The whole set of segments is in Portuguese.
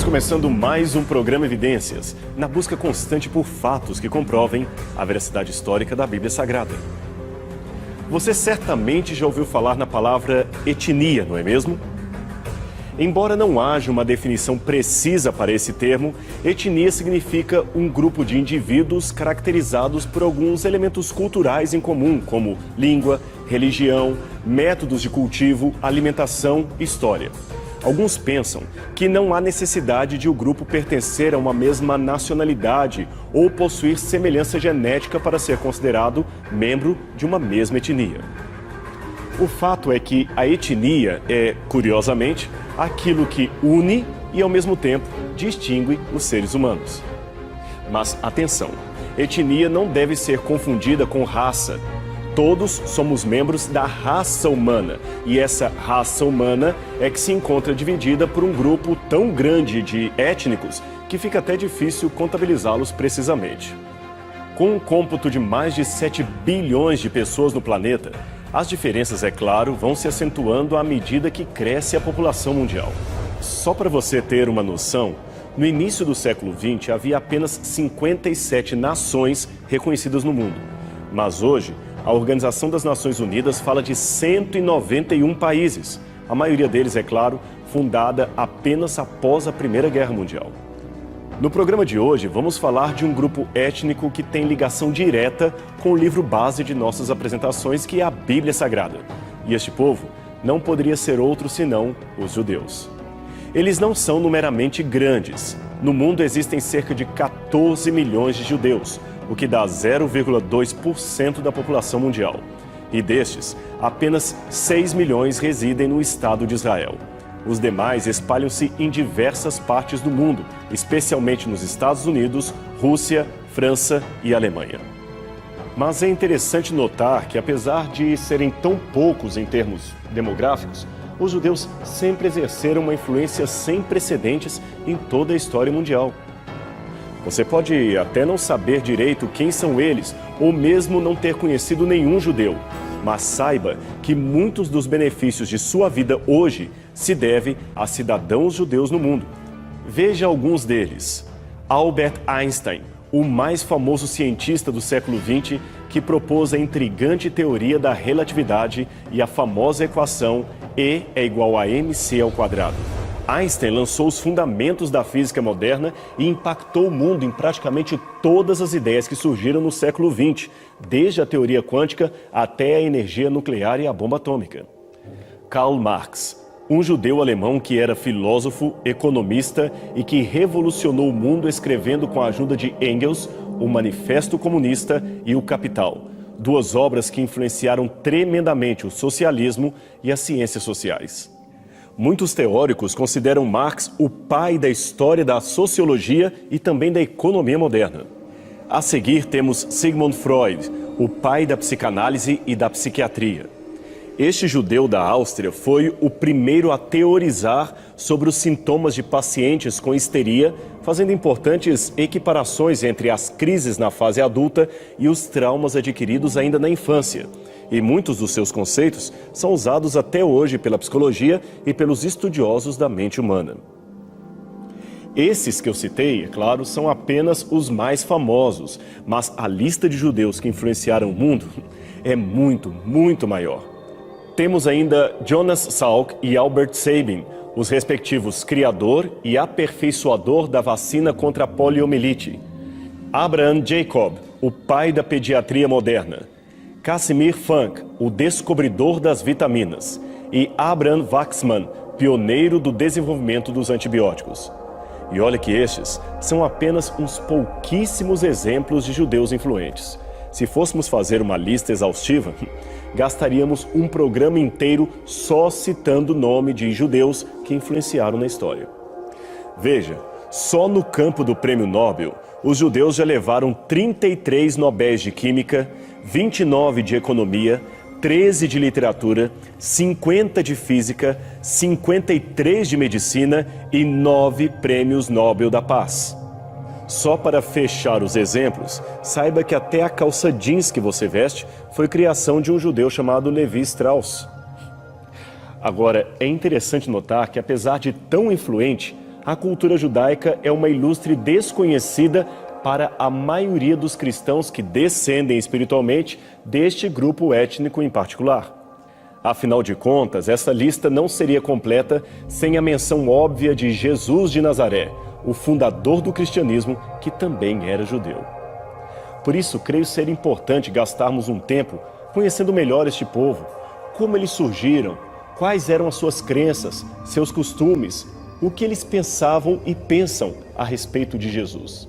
Estamos começando mais um programa Evidências, na busca constante por fatos que comprovem a veracidade histórica da Bíblia Sagrada. Você certamente já ouviu falar na palavra etnia, não é mesmo? Embora não haja uma definição precisa para esse termo, etnia significa um grupo de indivíduos caracterizados por alguns elementos culturais em comum, como língua, religião, métodos de cultivo, alimentação e história. Alguns pensam que não há necessidade de o grupo pertencer a uma mesma nacionalidade ou possuir semelhança genética para ser considerado membro de uma mesma etnia. O fato é que a etnia é, curiosamente, aquilo que une e, ao mesmo tempo, distingue os seres humanos. Mas, atenção, etnia não deve ser confundida com raça. Todos somos membros da raça humana, e essa raça humana é que se encontra dividida por um grupo tão grande de étnicos que fica até difícil contabilizá-los precisamente. Com um cômputo de mais de 7 bilhões de pessoas no planeta, as diferenças, é claro, vão se acentuando à medida que cresce a população mundial. Só para você ter uma noção, no início do século XX havia apenas 57 nações reconhecidas no mundo, mas hoje a Organização das Nações Unidas fala de 191 países, a maioria deles, é claro, fundada apenas após a Primeira Guerra Mundial. No programa de hoje, vamos falar de um grupo étnico que tem ligação direta com o livro base de nossas apresentações, que é a Bíblia Sagrada. E este povo não poderia ser outro senão os judeus. Eles não são numericamente grandes. No mundo existem cerca de 14 milhões de judeus, o que dá 0,2% da população mundial. E destes, apenas 6 milhões residem no Estado de Israel. Os demais espalham-se em diversas partes do mundo, especialmente nos Estados Unidos, Rússia, França e Alemanha. Mas é interessante notar que, apesar de serem tão poucos em termos demográficos, os judeus sempre exerceram uma influência sem precedentes em toda a história mundial. Você pode até não saber direito quem são eles, ou mesmo não ter conhecido nenhum judeu, mas saiba que muitos dos benefícios de sua vida hoje se devem a cidadãos judeus no mundo. Veja alguns deles. Albert Einstein, o mais famoso cientista do século XX, que propôs a intrigante teoria da relatividade e a famosa equação E é igual a mc². Einstein lançou os fundamentos da física moderna e impactou o mundo em praticamente todas as ideias que surgiram no século XX, desde a teoria quântica até a energia nuclear e a bomba atômica. Karl Marx, um judeu alemão que era filósofo, economista e que revolucionou o mundo escrevendo com a ajuda de Engels o Manifesto Comunista e o Capital, duas obras que influenciaram tremendamente o socialismo e as ciências sociais. Muitos teóricos consideram Marx o pai da história da sociologia e também da economia moderna. A seguir temos Sigmund Freud, o pai da psicanálise e da psiquiatria. Este judeu da Áustria foi o primeiro a teorizar sobre os sintomas de pacientes com histeria, fazendo importantes equiparações entre as crises na fase adulta e os traumas adquiridos ainda na infância. E muitos dos seus conceitos são usados até hoje pela psicologia e pelos estudiosos da mente humana. Esses que eu citei, é claro, são apenas os mais famosos, mas a lista de judeus que influenciaram o mundo é muito, muito maior. Temos ainda Jonas Salk e Albert Sabin, os respectivos criador e aperfeiçoador da vacina contra a poliomielite. Abraham Jacob, o pai da pediatria moderna. Casimir Funk, o descobridor das vitaminas, e Abraham Waxman, pioneiro do desenvolvimento dos antibióticos. E olha que estes são apenas uns pouquíssimos exemplos de judeus influentes. Se fôssemos fazer uma lista exaustiva, gastaríamos um programa inteiro só citando o nome de judeus que influenciaram na história. Veja, só no campo do Prêmio Nobel, os judeus já levaram 33 Nobéis de Química, 29 de Economia, 13 de Literatura, 50 de Física, 53 de Medicina e 9 Prêmios Nobel da Paz. Só para fechar os exemplos, saiba que até a calça jeans que você veste foi criação de um judeu chamado Levi Strauss. Agora, é interessante notar que, apesar de tão influente, a cultura judaica é uma ilustre desconhecida para a maioria dos cristãos que descendem espiritualmente deste grupo étnico em particular. Afinal de contas, essa lista não seria completa sem a menção óbvia de Jesus de Nazaré, o fundador do cristianismo, que também era judeu. Por isso, creio ser importante gastarmos um tempo conhecendo melhor este povo, como eles surgiram, quais eram as suas crenças, seus costumes, o que eles pensavam e pensam a respeito de Jesus.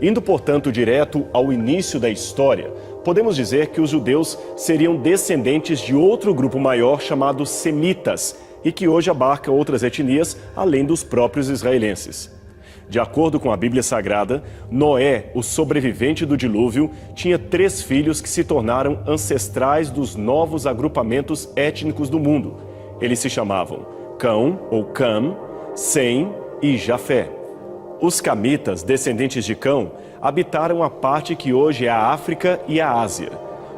Indo, portanto, direto ao início da história, podemos dizer que os judeus seriam descendentes de outro grupo maior chamado semitas e que hoje abarca outras etnias além dos próprios israelenses. De acordo com a Bíblia Sagrada, Noé, o sobrevivente do dilúvio, tinha 3 filhos que se tornaram ancestrais dos novos agrupamentos étnicos do mundo. Eles se chamavam Cão, ou Cam, Sem e Jafé. Os camitas, descendentes de Cão, habitaram a parte que hoje é a África e a Ásia.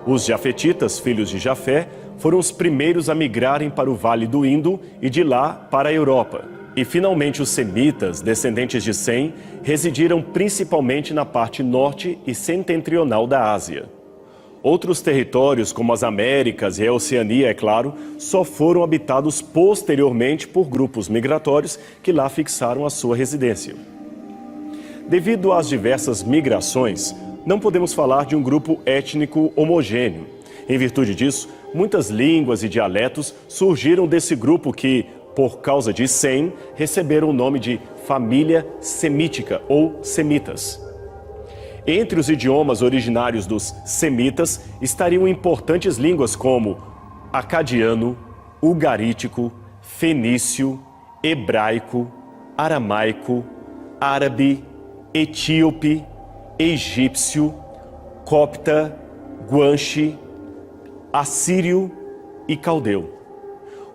Os jafetitas, filhos de Jafé, foram os primeiros a migrarem para o Vale do Indo e de lá para a Europa. E finalmente os semitas, descendentes de Sem, residiram principalmente na parte norte e setentrional da Ásia. Outros territórios, como as Américas e a Oceania, é claro, só foram habitados posteriormente por grupos migratórios que lá fixaram a sua residência. Devido às diversas migrações, não podemos falar de um grupo étnico homogêneo. Em virtude disso, muitas línguas e dialetos surgiram desse grupo que, por causa de Sem, receberam o nome de família semítica ou semitas. Entre os idiomas originários dos semitas estariam importantes línguas como acadiano, ugarítico, fenício, hebraico, aramaico, árabe, etíope, egípcio, copta, guanche, assírio e caldeu.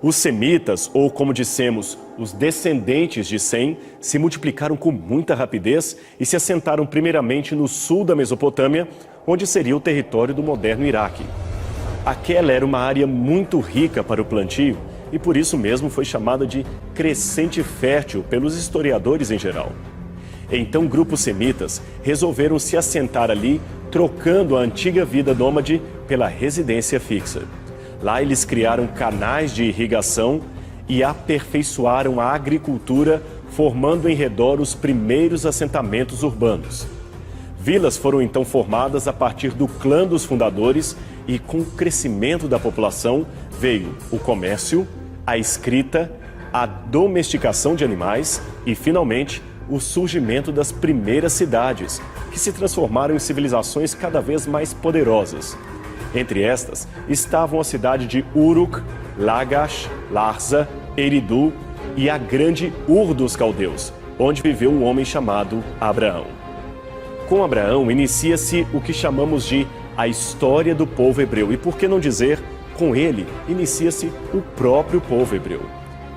Os semitas, ou como dissemos, os descendentes de Sem, se multiplicaram com muita rapidez e se assentaram primeiramente no sul da Mesopotâmia, onde seria o território do moderno Iraque. Aquela era uma área muito rica para o plantio e por isso mesmo foi chamada de crescente fértil pelos historiadores em geral. Então grupos semitas resolveram se assentar ali, trocando a antiga vida nômade pela residência fixa. Lá eles criaram canais de irrigação e aperfeiçoaram a agricultura, formando em redor os primeiros assentamentos urbanos. Vilas foram então formadas a partir do clã dos fundadores e, com o crescimento da população, veio o comércio, a escrita, a domesticação de animais e, finalmente, o surgimento das primeiras cidades, que se transformaram em civilizações cada vez mais poderosas. Entre estas estavam a cidade de Uruk, Lagash, Larsa, Eridu e a grande Ur dos Caldeus, onde viveu um homem chamado Abraão. Com Abraão inicia-se o que chamamos de a história do povo hebreu e, por que não dizer, com ele inicia-se o próprio povo hebreu.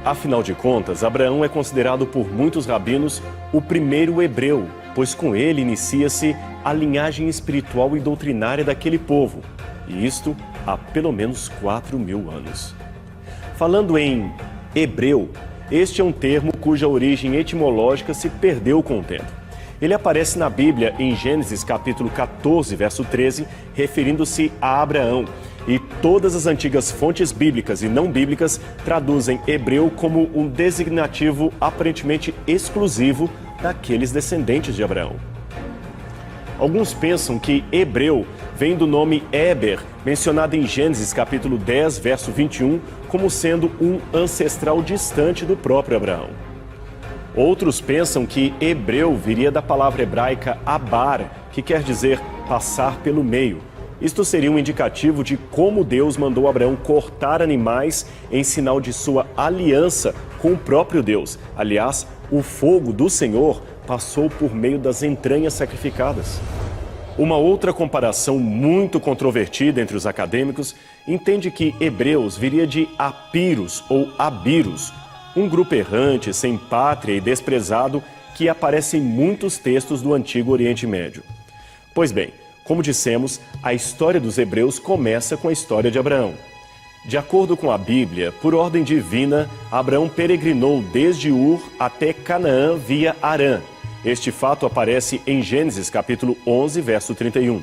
Afinal de contas, Abraão é considerado por muitos rabinos o primeiro hebreu, pois com ele inicia-se a linhagem espiritual e doutrinária daquele povo, e isto há pelo menos 4.000 anos. Falando em hebreu, este é um termo cuja origem etimológica se perdeu com o tempo. Ele aparece na Bíblia em Gênesis capítulo 14, verso 13, referindo-se a Abraão. E todas as antigas fontes bíblicas e não bíblicas traduzem hebreu como um designativo aparentemente exclusivo daqueles descendentes de Abraão. Alguns pensam que hebreu vem do nome Éber, mencionado em Gênesis capítulo 10, verso 21, como sendo um ancestral distante do próprio Abraão. Outros pensam que hebreu viria da palavra hebraica abar, que quer dizer passar pelo meio. Isto seria um indicativo de como Deus mandou Abraão cortar animais em sinal de sua aliança com o próprio Deus. Aliás, o fogo do Senhor passou por meio das entranhas sacrificadas. Uma outra comparação muito controvertida entre os acadêmicos entende que hebreus viria de Apiros ou Abiros, um grupo errante, sem pátria e desprezado que aparece em muitos textos do Antigo Oriente Médio. Pois bem, como dissemos, a história dos hebreus começa com a história de Abraão. De acordo com a Bíblia, por ordem divina, Abraão peregrinou desde Ur até Canaã via Harã. Este fato aparece em Gênesis capítulo 11, verso 31.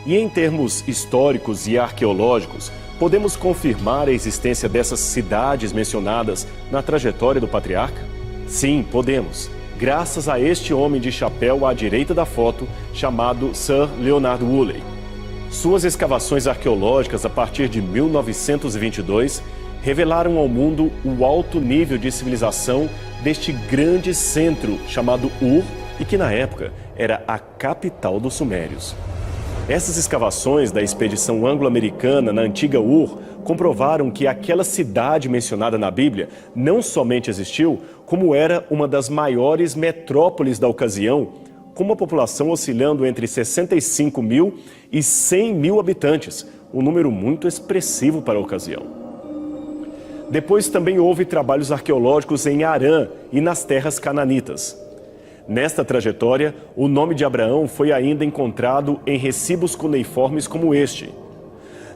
E em termos históricos e arqueológicos, podemos confirmar a existência dessas cidades mencionadas na trajetória do patriarca? Sim, podemos, graças a este homem de chapéu à direita da foto, chamado Sir Leonard Woolley. Suas escavações arqueológicas a partir de 1922 revelaram ao mundo o alto nível de civilização deste grande centro chamado Ur e que na época era a capital dos Sumérios. Essas escavações da expedição anglo-americana na antiga Ur comprovaram que aquela cidade mencionada na Bíblia não somente existiu, como era uma das maiores metrópoles da ocasião, com uma população oscilando entre 65 mil e 100 mil habitantes, um número muito expressivo para a ocasião. Depois também houve trabalhos arqueológicos em Harã e nas terras cananitas. Nesta trajetória, o nome de Abraão foi ainda encontrado em recibos cuneiformes como este.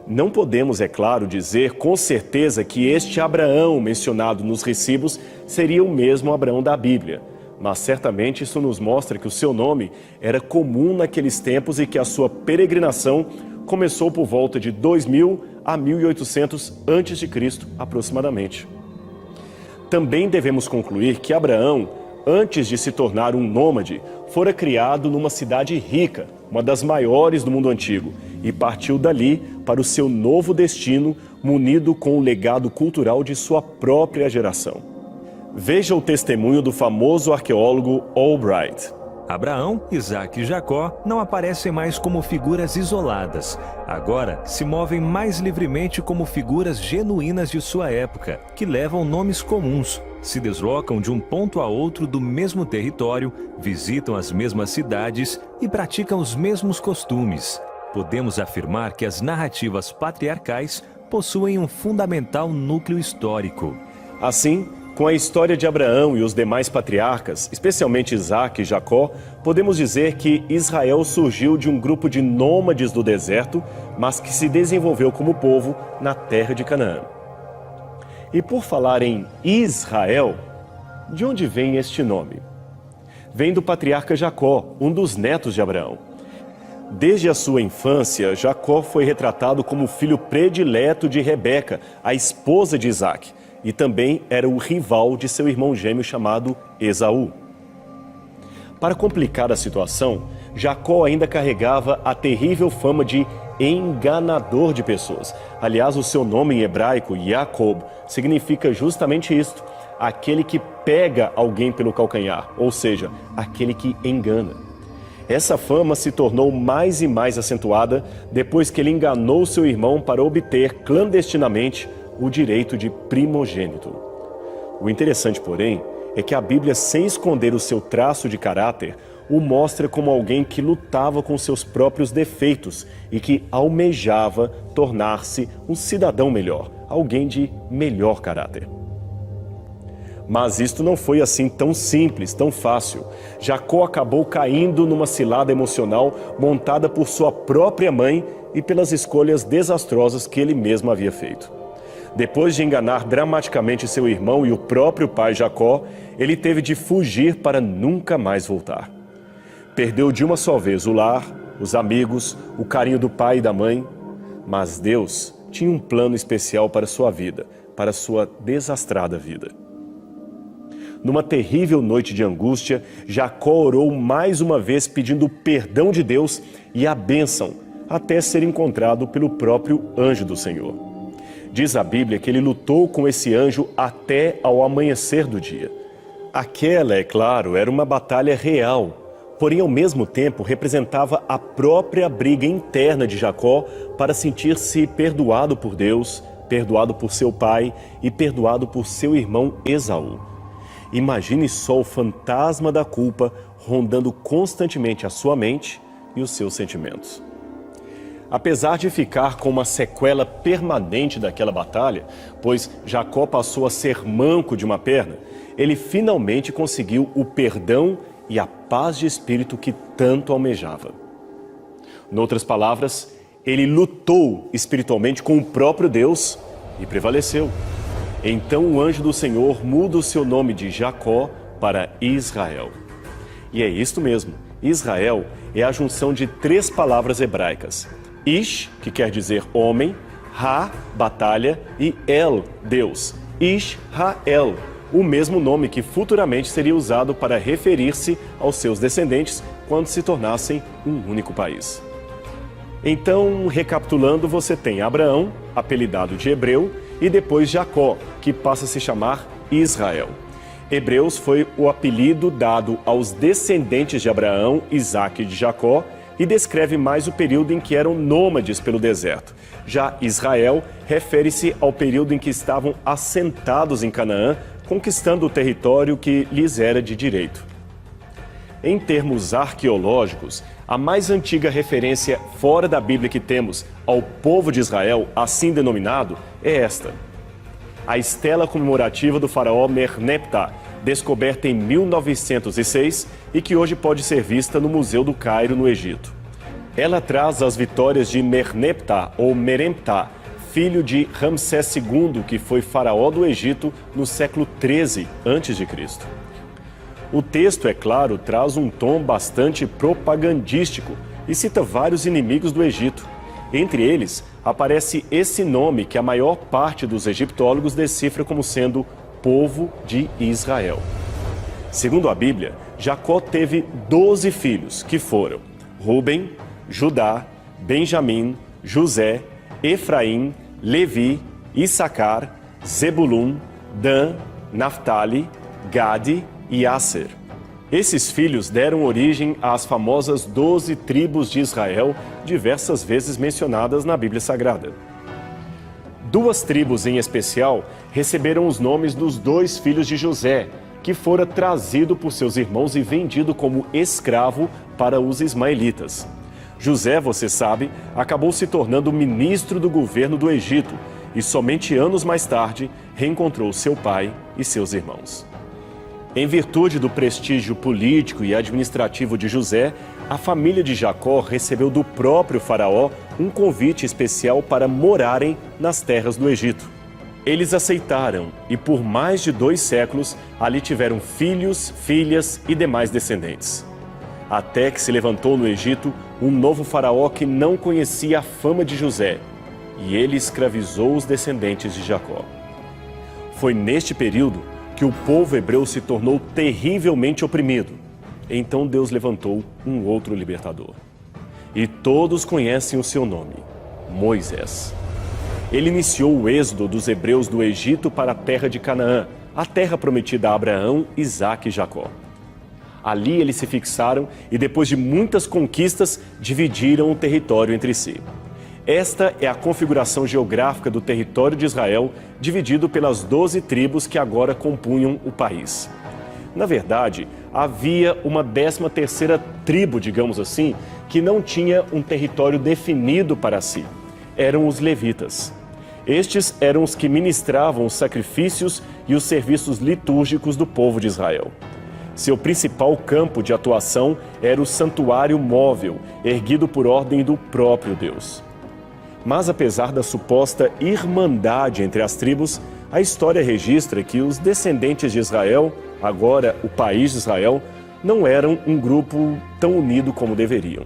Não podemos, é claro, dizer com certeza que este Abraão mencionado nos recibos seria o mesmo Abraão da Bíblia, mas certamente isso nos mostra que o seu nome era comum naqueles tempos e que a sua peregrinação começou por volta de 2000 a 1800 a.C., aproximadamente. Também devemos concluir que Abraão, antes de se tornar um nômade, fora criado numa cidade rica, uma das maiores do mundo antigo, e partiu dali para o seu novo destino, munido com o legado cultural de sua própria geração. Veja o testemunho do famoso arqueólogo Albright. Abraão, Isaque e Jacó não aparecem mais como figuras isoladas. Agora se movem mais livremente como figuras genuínas de sua época, que levam nomes comuns, se deslocam de um ponto a outro do mesmo território, visitam as mesmas cidades e praticam os mesmos costumes. Podemos afirmar que as narrativas patriarcais possuem um fundamental núcleo histórico. Assim, com a história de Abraão e os demais patriarcas, especialmente Isaque e Jacó, podemos dizer que Israel surgiu de um grupo de nômades do deserto, mas que se desenvolveu como povo na terra de Canaã. E por falar em Israel, de onde vem este nome? Vem do patriarca Jacó, um dos netos de Abraão. Desde a sua infância, Jacó foi retratado como filho predileto de Rebeca, a esposa de Isaque, e também era o rival de seu irmão gêmeo chamado Esaú. Para complicar a situação, Jacó ainda carregava a terrível fama de enganador de pessoas. Aliás, o seu nome em hebraico, Jacob, significa justamente isto, aquele que pega alguém pelo calcanhar, ou seja, aquele que engana. Essa fama se tornou mais e mais acentuada depois que ele enganou seu irmão para obter clandestinamente o direito de primogênito. O interessante, porém, é que a Bíblia, sem esconder o seu traço de caráter, o mostra como alguém que lutava com seus próprios defeitos e que almejava tornar-se um cidadão melhor, alguém de melhor caráter. Mas isto não foi assim tão simples, tão fácil. Jacó acabou caindo numa cilada emocional montada por sua própria mãe e pelas escolhas desastrosas que ele mesmo havia feito. Depois de enganar dramaticamente seu irmão e o próprio pai Jacó, ele teve de fugir para nunca mais voltar. Perdeu de uma só vez o lar, os amigos, o carinho do pai e da mãe, mas Deus tinha um plano especial para sua vida, para sua desastrada vida. Numa terrível noite de angústia, Jacó orou mais uma vez pedindo o perdão de Deus e a bênção, até ser encontrado pelo próprio anjo do Senhor. Diz a Bíblia que ele lutou com esse anjo até ao amanhecer do dia. Aquela, é claro, era uma batalha real, porém ao mesmo tempo representava a própria briga interna de Jacó para sentir-se perdoado por Deus, perdoado por seu pai e perdoado por seu irmão Esaú. Imagine só o fantasma da culpa rondando constantemente a sua mente e os seus sentimentos. Apesar de ficar com uma sequela permanente daquela batalha, pois Jacó passou a ser manco de uma perna, ele finalmente conseguiu o perdão e a paz de espírito que tanto almejava. Noutras palavras, ele lutou espiritualmente com o próprio Deus e prevaleceu. Então o anjo do Senhor muda o seu nome de Jacó para Israel. E é isto mesmo, Israel é a junção de 3 palavras hebraicas. Ish, que quer dizer homem, Ha, batalha, e El, Deus. Israel, o mesmo nome que futuramente seria usado para referir-se aos seus descendentes quando se tornassem um único país. Então, recapitulando, você tem Abraão, apelidado de Hebreu, e depois Jacó, que passa a se chamar Israel. Hebreus foi o apelido dado aos descendentes de Abraão, Isaque e de Jacó, e descreve mais o período em que eram nômades pelo deserto. Já Israel refere-se ao período em que estavam assentados em Canaã, conquistando o território que lhes era de direito. Em termos arqueológicos, a mais antiga referência fora da Bíblia que temos ao povo de Israel, assim denominado, é esta. A estela comemorativa do faraó Merneptah, descoberta em 1906 e que hoje pode ser vista no Museu do Cairo, no Egito. Ela traz as vitórias de Merneptah ou Meremptah, filho de Ramsés II, que foi faraó do Egito no século 13 a.C. O texto, é claro, traz um tom bastante propagandístico e cita vários inimigos do Egito. Entre eles, aparece esse nome que a maior parte dos egiptólogos decifra como sendo povo de Israel. Segundo a Bíblia, Jacó teve 12 filhos, que foram Ruben, Judá, Benjamim, José, Efraim, Levi, Issacar, Zebulun, Dan, Naftali, Gade e Asser. Esses filhos deram origem às famosas 12 tribos de Israel, diversas vezes mencionadas na Bíblia Sagrada. 2 tribos em especial receberam os nomes dos 2 filhos de José, que fora trazido por seus irmãos e vendido como escravo para os ismaelitas. José, você sabe, acabou se tornando ministro do governo do Egito e somente anos mais tarde reencontrou seu pai e seus irmãos. Em virtude do prestígio político e administrativo de José, a família de Jacó recebeu do próprio faraó um convite especial para morarem nas terras do Egito. Eles aceitaram e por mais de 2 séculos ali tiveram filhos, filhas e demais descendentes. Até que se levantou no Egito um novo faraó que não conhecia a fama de José, e ele escravizou os descendentes de Jacó. Foi neste período que o povo hebreu se tornou terrivelmente oprimido. Então Deus levantou um outro libertador. E todos conhecem o seu nome, Moisés. Ele iniciou o êxodo dos hebreus do Egito para a terra de Canaã, a terra prometida a Abraão, Isaque e Jacó. Ali eles se fixaram e, depois de muitas conquistas, dividiram o território entre si. Esta é a configuração geográfica do território de Israel, dividido pelas 12 tribos que agora compunham o país. Na verdade, havia uma 13ª tribo, digamos assim, que não tinha um território definido para si. Eram os levitas. Estes eram os que ministravam os sacrifícios e os serviços litúrgicos do povo de Israel. Seu principal campo de atuação era o santuário móvel, erguido por ordem do próprio Deus. Mas apesar da suposta irmandade entre as tribos, a história registra que os descendentes de Israel, agora o país de Israel, não eram um grupo tão unido como deveriam.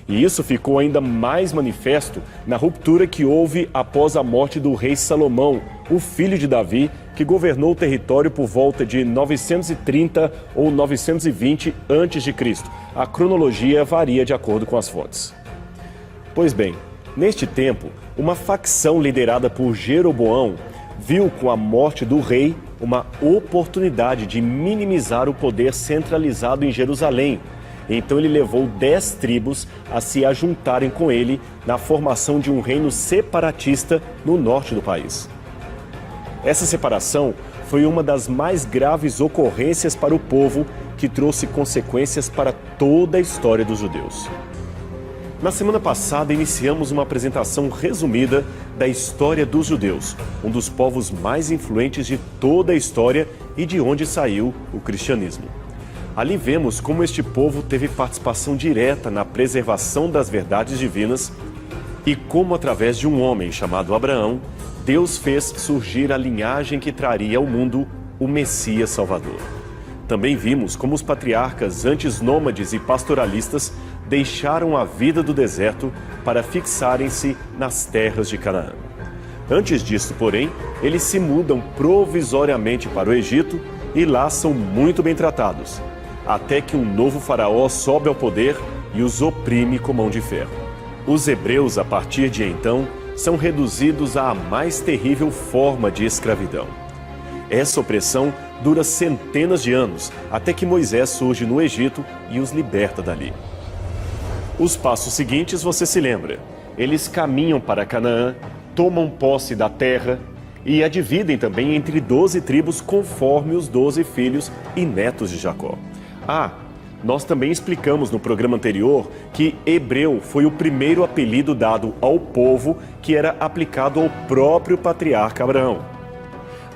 E isso ficou ainda mais manifesto na ruptura que houve após a morte do rei Salomão, o filho de Davi, que governou o território por volta de 930 ou 920 a.C. A cronologia varia de acordo com as fontes. Pois bem, neste tempo, uma facção liderada por Jeroboão viu com a morte do rei uma oportunidade de minimizar o poder centralizado em Jerusalém. Então ele levou 10 tribos a se ajuntarem com ele na formação de um reino separatista no norte do país. Essa separação foi uma das mais graves ocorrências para o povo, que trouxe consequências para toda a história dos judeus. Na semana passada, iniciamos uma apresentação resumida da história dos judeus, um dos povos mais influentes de toda a história e de onde saiu o cristianismo. Ali vemos como este povo teve participação direta na preservação das verdades divinas e como, através de um homem chamado Abraão, Deus fez surgir a linhagem que traria ao mundo o Messias Salvador. Também vimos como os patriarcas antes nômades e pastoralistas deixaram a vida do deserto para fixarem-se nas terras de Canaã. Antes disso, porém, eles se mudam provisoriamente para o Egito e lá são muito bem tratados, até que um novo faraó sobe ao poder e os oprime com mão de ferro. Os hebreus, a partir de então, são reduzidos à mais terrível forma de escravidão. Essa opressão dura centenas de anos, até que Moisés surge no Egito e os liberta dali. Os passos seguintes você se lembra. Eles caminham para Canaã, tomam posse da terra e a dividem também entre 12 tribos conforme os 12 filhos e netos de Jacó. Nós também explicamos no programa anterior que hebreu foi o primeiro apelido dado ao povo que era aplicado ao próprio patriarca Abraão.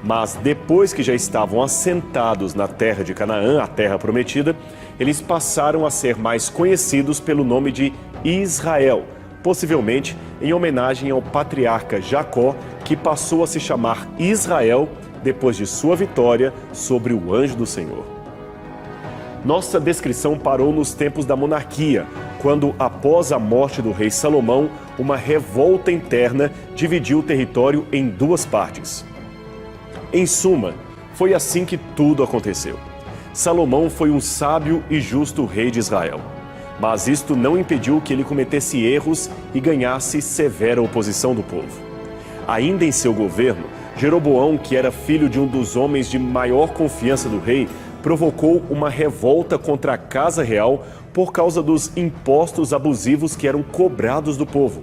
Mas depois que já estavam assentados na terra de Canaã, a terra prometida, eles passaram a ser mais conhecidos pelo nome de Israel, possivelmente em homenagem ao patriarca Jacó, que passou a se chamar Israel depois de sua vitória sobre o anjo do Senhor. Nossa descrição parou nos tempos da monarquia, quando, após a morte do rei Salomão, uma revolta interna dividiu o território em duas partes. Em suma, foi assim que tudo aconteceu. Salomão foi um sábio e justo rei de Israel, mas isto não impediu que ele cometesse erros e ganhasse severa oposição do povo. Ainda em seu governo, Jeroboão, que era filho de um dos homens de maior confiança do rei, provocou uma revolta contra a casa real por causa dos impostos abusivos que eram cobrados do povo.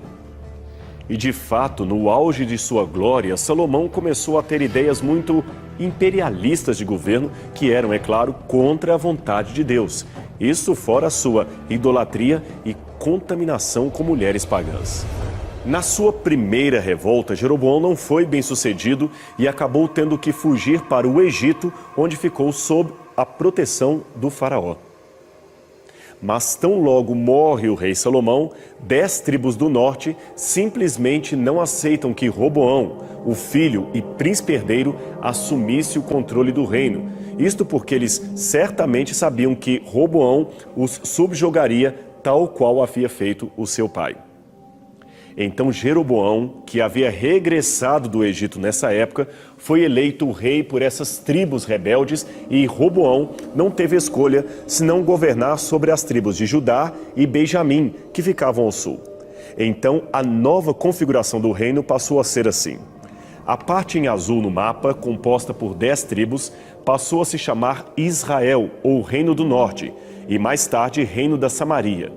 E de fato, no auge de sua glória, Salomão começou a ter ideias muito imperialistas de governo, que eram, é claro, contra a vontade de Deus. Isso fora a sua idolatria e contaminação com mulheres pagãs. Na sua primeira revolta, Jeroboão não foi bem sucedido e acabou tendo que fugir para o Egito, onde ficou sob a proteção do faraó. Mas tão logo morre o rei Salomão, 10 tribos do norte simplesmente não aceitam que Roboão, o filho e príncipe herdeiro, assumisse o controle do reino. Isto porque eles certamente sabiam que Roboão os subjugaria tal qual havia feito o seu pai. Então Jeroboão, que havia regressado do Egito nessa época, foi eleito rei por essas tribos rebeldes e Roboão não teve escolha senão governar sobre as tribos de Judá e Benjamim, que ficavam ao sul. Então a nova configuração do reino passou a ser assim. A parte em azul no mapa, composta por 10 tribos, passou a se chamar Israel, ou Reino do Norte, e mais tarde Reino da Samaria.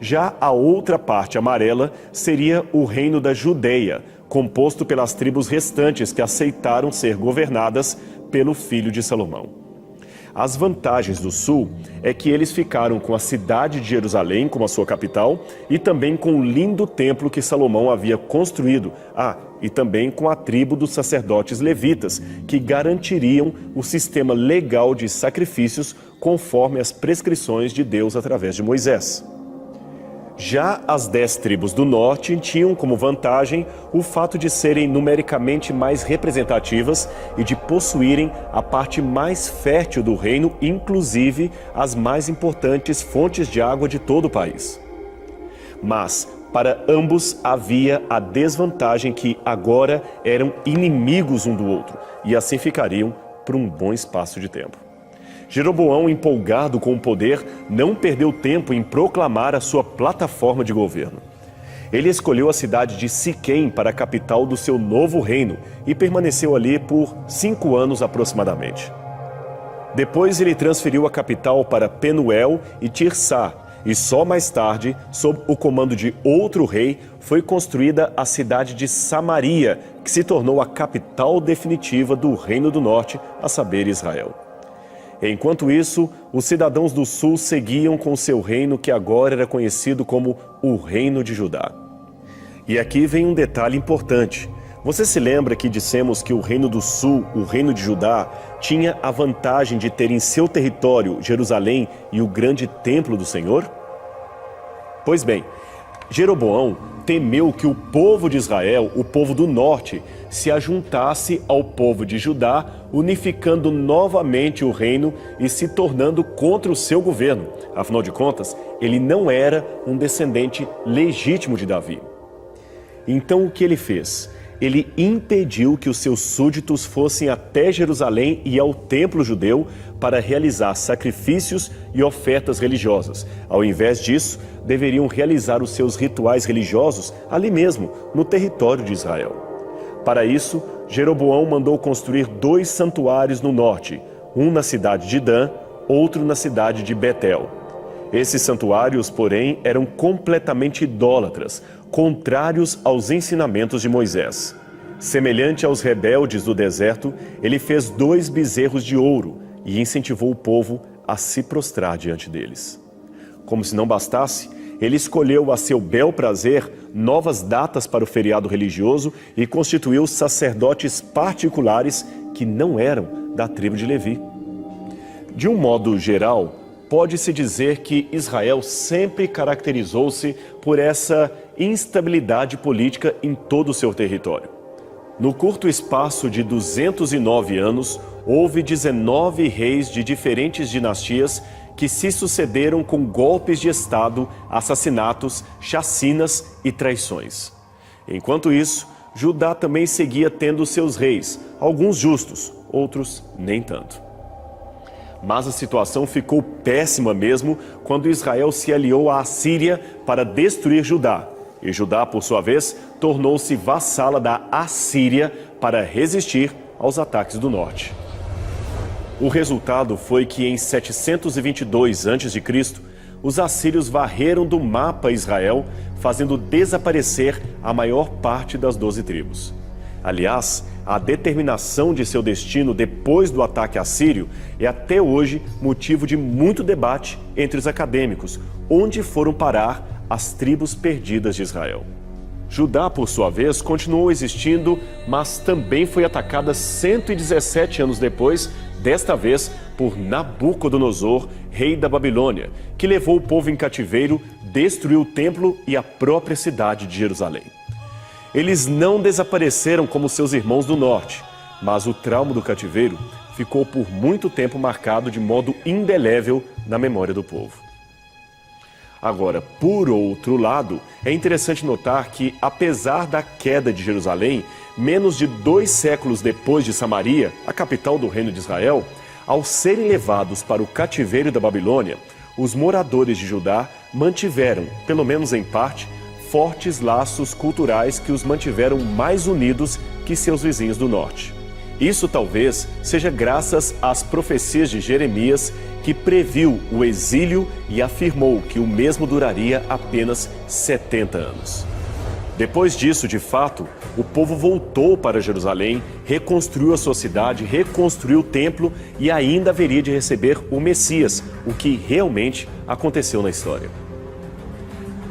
Já a outra parte amarela seria o reino da Judeia, composto pelas tribos restantes que aceitaram ser governadas pelo filho de Salomão. As vantagens do sul é que eles ficaram com a cidade de Jerusalém como a sua capital e também com o lindo templo que Salomão havia construído. E também com a tribo dos sacerdotes levitas, que garantiriam o sistema legal de sacrifícios conforme as prescrições de Deus através de Moisés. Já as 10 tribos do norte tinham como vantagem o fato de serem numericamente mais representativas e de possuírem a parte mais fértil do reino, inclusive as mais importantes fontes de água de todo o país. Mas, para ambos havia a desvantagem que agora eram inimigos um do outro e assim ficariam por um bom espaço de tempo. Jeroboão, empolgado com o poder, não perdeu tempo em proclamar a sua plataforma de governo. Ele escolheu a cidade de Siquém para a capital do seu novo reino e permaneceu ali por 5 anos aproximadamente. Depois ele transferiu a capital para Penuel e Tirsá, e só mais tarde, sob o comando de outro rei, foi construída a cidade de Samaria, que se tornou a capital definitiva do Reino do Norte, a saber, Israel. Enquanto isso, os cidadãos do sul seguiam com seu reino, que agora era conhecido como o Reino de Judá. E aqui vem um detalhe importante. Você se lembra que dissemos que o Reino do Sul, o Reino de Judá, tinha a vantagem de ter em seu território Jerusalém e o grande templo do Senhor? Pois bem, Jeroboão temeu que o povo de Israel, o povo do norte, se ajuntasse ao povo de Judá, unificando novamente o reino e se tornando contra o seu governo. Afinal de contas, ele não era um descendente legítimo de Davi. Então o que ele fez? Ele impediu que os seus súditos fossem até Jerusalém e ao templo judeu para realizar sacrifícios e ofertas religiosas. Ao invés disso, deveriam realizar os seus rituais religiosos ali mesmo, no território de Israel. Para isso, Jeroboão mandou construir 2 santuários no norte, um na cidade de Dan, outro na cidade de Betel. Esses santuários, porém, eram completamente idólatras, contrários aos ensinamentos de Moisés. Semelhante aos rebeldes do deserto, ele fez 2 bezerros de ouro e incentivou o povo a se prostrar diante deles. Como se não bastasse, ele escolheu a seu bel prazer novas datas para o feriado religioso e constituiu sacerdotes particulares que não eram da tribo de Levi. De um modo geral, pode-se dizer que Israel sempre caracterizou-se por essa instabilidade política em todo o seu território. No curto espaço de 209 anos, houve 19 reis de diferentes dinastias que se sucederam com golpes de Estado, assassinatos, chacinas e traições. Enquanto isso, Judá também seguia tendo seus reis, alguns justos, outros nem tanto. Mas a situação ficou péssima mesmo quando Israel se aliou à Assíria para destruir Judá. E Judá, por sua vez, tornou-se vassala da Assíria para resistir aos ataques do norte. O resultado foi que em 722 a.C., os assírios varreram do mapa Israel, fazendo desaparecer a maior parte das 12 tribos. Aliás, a determinação de seu destino depois do ataque assírio é até hoje motivo de muito debate entre os acadêmicos, onde foram parar as tribos perdidas de Israel. Judá, por sua vez, continuou existindo, mas também foi atacada 117 anos depois, desta vez por Nabucodonosor, rei da Babilônia, que levou o povo em cativeiro, destruiu o templo e a própria cidade de Jerusalém. Eles não desapareceram como seus irmãos do norte, mas o trauma do cativeiro ficou por muito tempo marcado de modo indelével na memória do povo. Agora, por outro lado, é interessante notar que, apesar da queda de Jerusalém, menos de 2 séculos depois de Samaria, a capital do reino de Israel, ao serem levados para o cativeiro da Babilônia, os moradores de Judá mantiveram, pelo menos em parte, fortes laços culturais que os mantiveram mais unidos que seus vizinhos do norte. Isso talvez seja graças às profecias de Jeremias, que previu o exílio e afirmou que o mesmo duraria apenas 70 anos. Depois disso, de fato, o povo voltou para Jerusalém, reconstruiu a sua cidade, reconstruiu o templo e ainda haveria de receber o Messias, o que realmente aconteceu na história.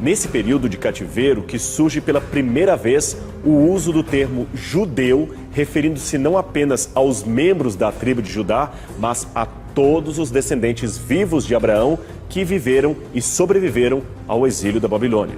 Nesse período de cativeiro que surge pela primeira vez o uso do termo judeu, referindo-se não apenas aos membros da tribo de Judá, mas a todos os descendentes vivos de Abraão que viveram e sobreviveram ao exílio da Babilônia.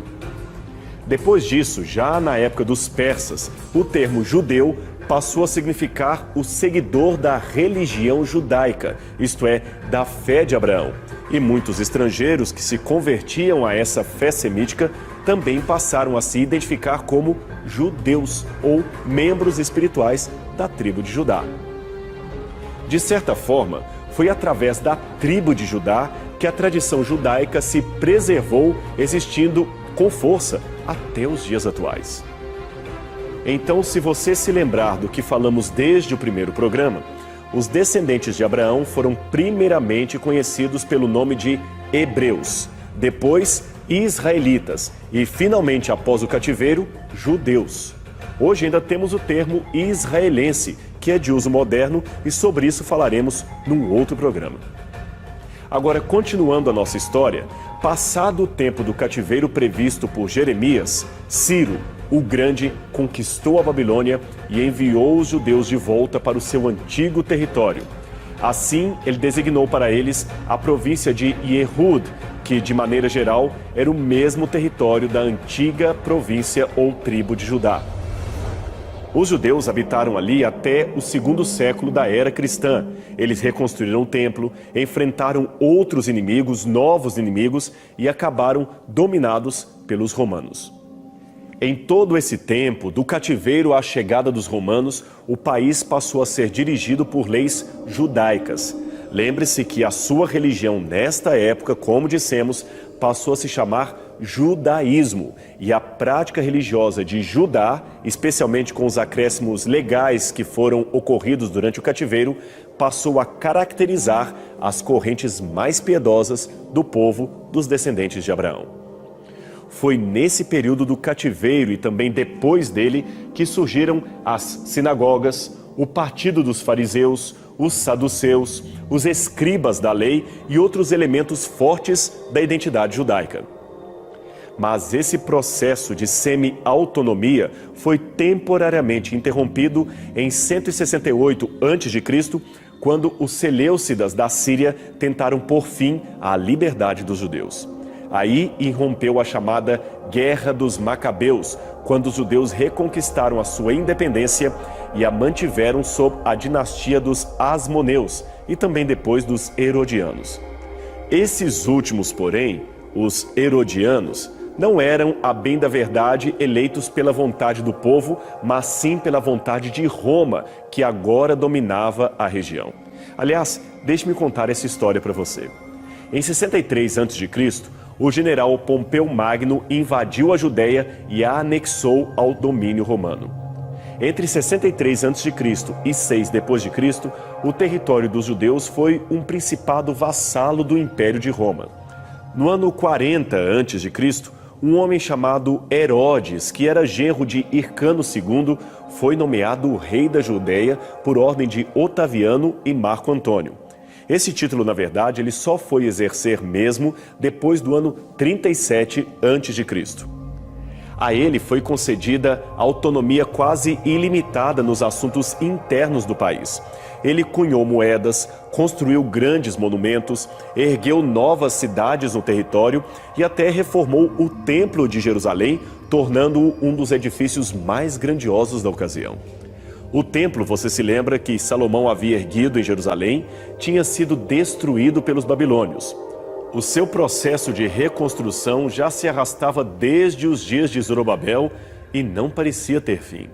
Depois disso, já na época dos persas, o termo judeu passou a significar o seguidor da religião judaica, isto é, da fé de Abraão. E muitos estrangeiros que se convertiam a essa fé semítica também passaram a se identificar como judeus ou membros espirituais da tribo de Judá. De certa forma, foi através da tribo de Judá que a tradição judaica se preservou, existindo com força até os dias atuais. Então, se você se lembrar do que falamos desde o primeiro programa, os descendentes de Abraão foram primeiramente conhecidos pelo nome de hebreus, depois israelitas e, finalmente, após o cativeiro, judeus. Hoje ainda temos o termo israelense, que é de uso moderno, e sobre isso falaremos num outro programa. Agora, continuando a nossa história, passado o tempo do cativeiro previsto por Jeremias, Ciro, o Grande, conquistou a Babilônia e enviou os judeus de volta para o seu antigo território. Assim, ele designou para eles a província de Yehud, que, de maneira geral, era o mesmo território da antiga província ou tribo de Judá. Os judeus habitaram ali até o segundo século da era cristã. Eles reconstruíram o templo, enfrentaram outros inimigos, novos inimigos, e acabaram dominados pelos romanos. Em todo esse tempo, do cativeiro à chegada dos romanos, o país passou a ser dirigido por leis judaicas. Lembre-se que a sua religião, nesta época, como dissemos, passou a se chamar judaísmo. E a prática religiosa de Judá, especialmente com os acréscimos legais que foram ocorridos durante o cativeiro, passou a caracterizar as correntes mais piedosas do povo dos descendentes de Abraão. Foi nesse período do cativeiro e também depois dele que surgiram as sinagogas, o partido dos fariseus, os saduceus, os escribas da lei e outros elementos fortes da identidade judaica. Mas esse processo de semi-autonomia foi temporariamente interrompido em 168 a.C., quando os seleucidas da Síria tentaram pôr fim à liberdade dos judeus. Aí irrompeu a chamada Guerra dos Macabeus, quando os judeus reconquistaram a sua independência e a mantiveram sob a dinastia dos Asmoneus e também depois dos Herodianos. Esses últimos, porém, os Herodianos, não eram, a bem da verdade, eleitos pela vontade do povo, mas sim pela vontade de Roma, que agora dominava a região. Aliás, deixe-me contar essa história para você. Em 63 a.C., o general Pompeu Magno invadiu a Judéia e a anexou ao domínio romano. Entre 63 a.C. e 6 d.C., o território dos judeus foi um principado vassalo do Império de Roma. No ano 40 a.C., um homem chamado Herodes, que era genro de Hircano II, foi nomeado rei da Judéia por ordem de Otaviano e Marco Antônio. Esse título, na verdade, ele só foi exercer mesmo depois do ano 37 a.C. A ele foi concedida autonomia quase ilimitada nos assuntos internos do país. Ele cunhou moedas, construiu grandes monumentos, ergueu novas cidades no território e até reformou o Templo de Jerusalém, tornando-o um dos edifícios mais grandiosos da ocasião. O templo, você se lembra que Salomão havia erguido em Jerusalém, tinha sido destruído pelos babilônios. O seu processo de reconstrução já se arrastava desde os dias de Zorobabel e não parecia ter fim.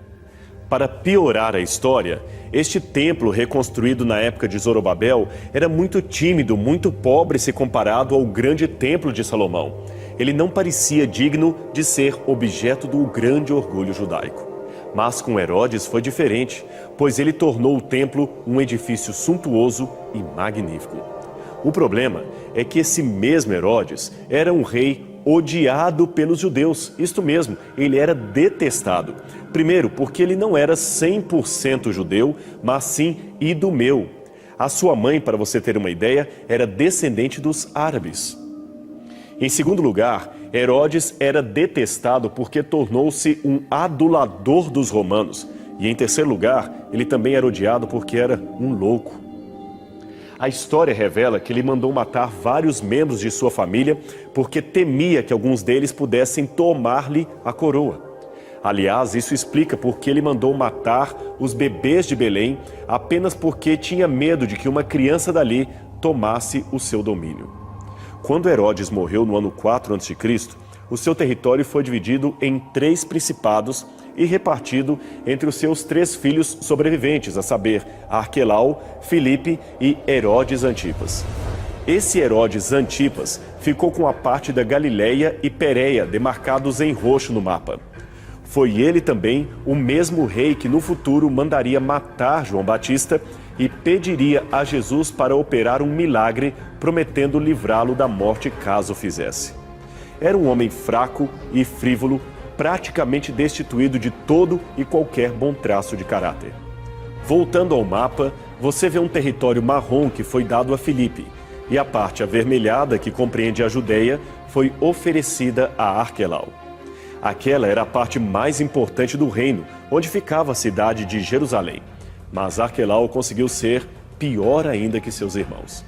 Para piorar a história, este templo reconstruído na época de Zorobabel era muito tímido, muito pobre se comparado ao grande templo de Salomão. Ele não parecia digno de ser objeto do grande orgulho judaico. Mas com Herodes foi diferente, pois ele tornou o templo um edifício suntuoso e magnífico. O problema é que esse mesmo Herodes era um rei odiado pelos judeus, isto mesmo, ele era detestado. Primeiro, porque ele não era 100% judeu, mas sim idumeu. A sua mãe, para você ter uma ideia, era descendente dos árabes. Em segundo lugar, Herodes era detestado porque tornou-se um adulador dos romanos. E em terceiro lugar, ele também era odiado porque era um louco. A história revela que ele mandou matar vários membros de sua família porque temia que alguns deles pudessem tomar-lhe a coroa. Aliás, isso explica porque ele mandou matar os bebês de Belém apenas porque tinha medo de que uma criança dali tomasse o seu domínio. Quando Herodes morreu no ano 4 a.C., o seu território foi dividido em 3 principados e repartido entre os seus 3 filhos sobreviventes, a saber, Arquelau, Filipe e Herodes Antipas. Esse Herodes Antipas ficou com a parte da Galileia e Pérea demarcados em roxo no mapa. Foi ele também o mesmo rei que no futuro mandaria matar João Batista e pediria a Jesus para operar um milagre, prometendo livrá-lo da morte caso o fizesse. Era um homem fraco e frívolo, praticamente destituído de todo e qualquer bom traço de caráter. Voltando ao mapa, você vê um território marrom que foi dado a Filipe, e a parte avermelhada, que compreende a Judéia, foi oferecida a Arquelau. Aquela era a parte mais importante do reino, onde ficava a cidade de Jerusalém. Mas Arquelau conseguiu ser pior ainda que seus irmãos.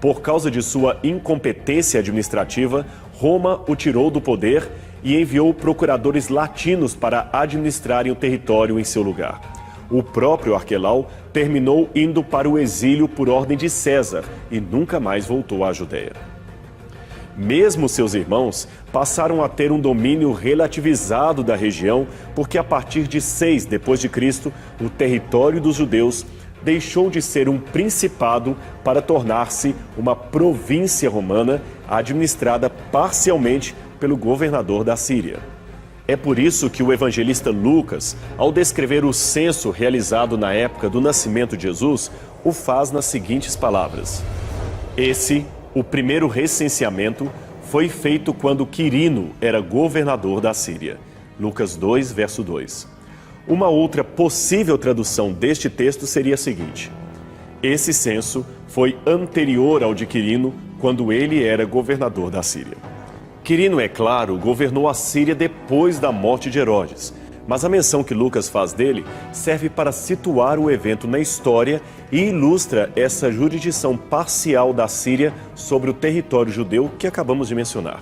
Por causa de sua incompetência administrativa, Roma o tirou do poder e enviou procuradores latinos para administrarem o território em seu lugar. O próprio Arquelau terminou indo para o exílio por ordem de César e nunca mais voltou à Judeia. Mesmo seus irmãos passaram a ter um domínio relativizado da região, porque a partir de 6 d.C., o território dos judeus deixou de ser um principado para tornar-se uma província romana administrada parcialmente pelo governador da Síria. É por isso que o evangelista Lucas, ao descrever o censo realizado na época do nascimento de Jesus, o faz nas seguintes palavras: Esse, o primeiro recenseamento, foi feito quando Quirino era governador da Síria. Lucas 2, verso 2. Uma outra possível tradução deste texto seria a seguinte: Esse censo foi anterior ao de Quirino, quando ele era governador da Síria. Quirino, é claro, governou a Síria depois da morte de Herodes, mas a menção que Lucas faz dele serve para situar o evento na história e ilustra essa jurisdição parcial da Síria sobre o território judeu que acabamos de mencionar.